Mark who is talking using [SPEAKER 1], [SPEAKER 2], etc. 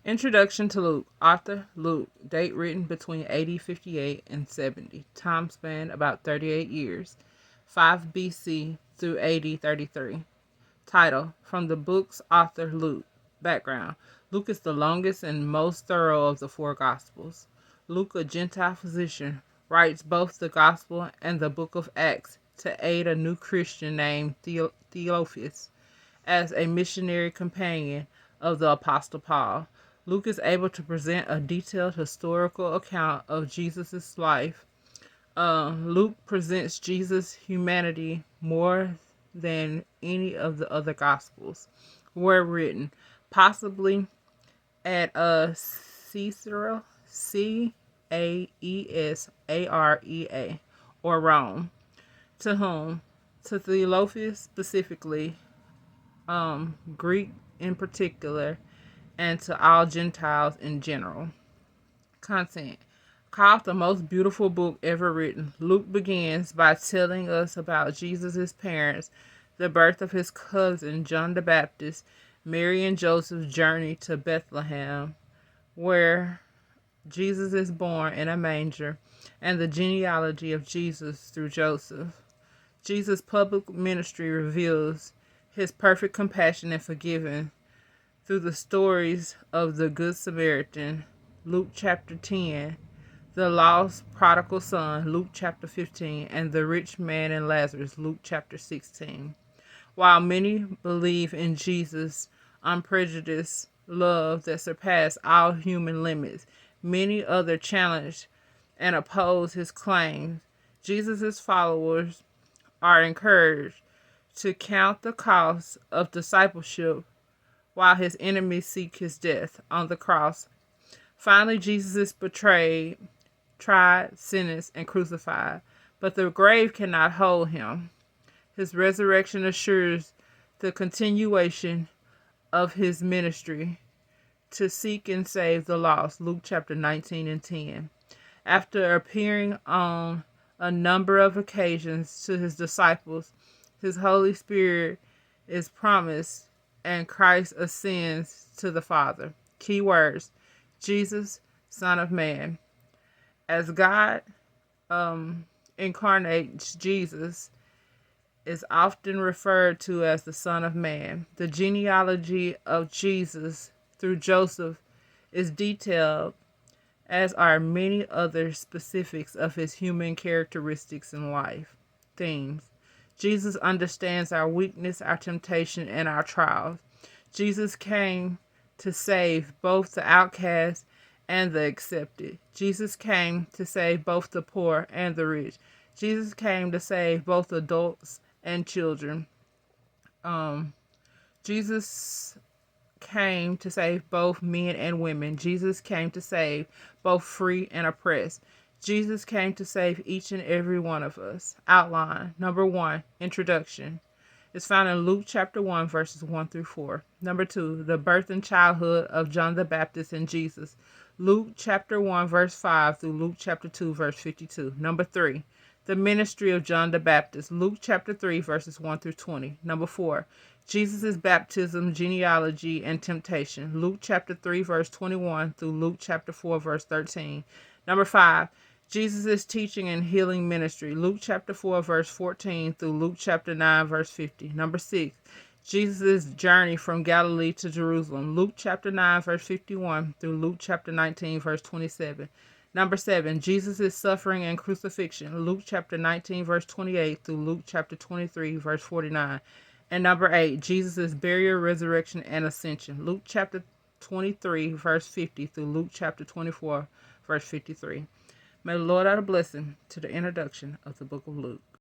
[SPEAKER 1] Introduction to Luke. Author Luke. Date written between AD 58 and 70. Time span about 38 years. 5 BC through AD 33. Title from the book's author Luke. Background. Luke is the longest and most thorough of the four Gospels. Luke, a Gentile physician, writes both the Gospel and the book of Acts to aid a new Christian named Theophilus as a missionary companion of the Apostle Paul. Luke is able to present a detailed historical account of Jesus' life. Luke presents Jesus' humanity more than any of the other Gospels were written, possibly at Caesarea, Caesarea, or Rome. To whom? To Theophilus specifically, Greek in particular, and to all Gentiles in general. Content. Called the most beautiful book ever written, Luke begins by telling us about Jesus' parents, the birth of his cousin John the Baptist, Mary and Joseph's journey to Bethlehem, where Jesus is born in a manger, and the genealogy of Jesus through Joseph. Jesus' public ministry reveals his perfect compassion and forgiving through the stories of the Good Samaritan, Luke chapter 10, the lost prodigal son, Luke chapter 15, and the rich man and Lazarus, Luke chapter 16. While many believe in Jesus' unprejudiced love that surpassed all human limits, many others challenge and oppose his claims. Jesus' followers are encouraged to count the cost of discipleship while his enemies seek his death on the cross. Finally, Jesus is betrayed, tried, sentenced, and crucified, but the grave cannot hold him. His resurrection assures the continuation of his ministry to seek and save the lost, Luke chapter 19 and 10. After appearing on a number of occasions to his disciples, his Holy Spirit is promised and Christ ascends to the Father. Key words: Jesus, Son of Man. As God incarnates, Jesus is often referred to as the Son of Man. The genealogy of Jesus through Joseph is detailed, as are many other specifics of his human characteristics and life. Themes: Jesus understands our weakness, our temptation, and our trials. Jesus came to save both the outcast and the accepted. Jesus came to save both the poor and the rich. Jesus came to save both adults and children. Jesus came to save both men and women. Jesus came to save both free and oppressed. Jesus came to save each and every one of us. Outline. Number 1, introduction. It's found in Luke chapter 1, verses 1 through 4. Number 2, the birth and childhood of John the Baptist and Jesus. Luke chapter 1, verse 5 through Luke chapter 2, verse 52. Number 3, the ministry of John the Baptist. Luke chapter 3, verses 1 through 20. Number 4, Jesus' baptism, genealogy, and temptation. Luke chapter 3, verse 21 through Luke chapter 4, verse 13. Number 5, Jesus' teaching and healing ministry. Luke chapter 4, verse 14 through Luke chapter 9, verse 50. Number 6, Jesus' journey from Galilee to Jerusalem. Luke chapter 9, verse 51 through Luke chapter 19, verse 27. Number 7, Jesus' suffering and crucifixion. Luke chapter 19, verse 28 through Luke chapter 23, verse 49. And number 8, Jesus' burial, resurrection, and ascension. Luke chapter 23, verse 50 through Luke chapter 24, verse 53. May the Lord add a blessing to the introduction of the book of Luke.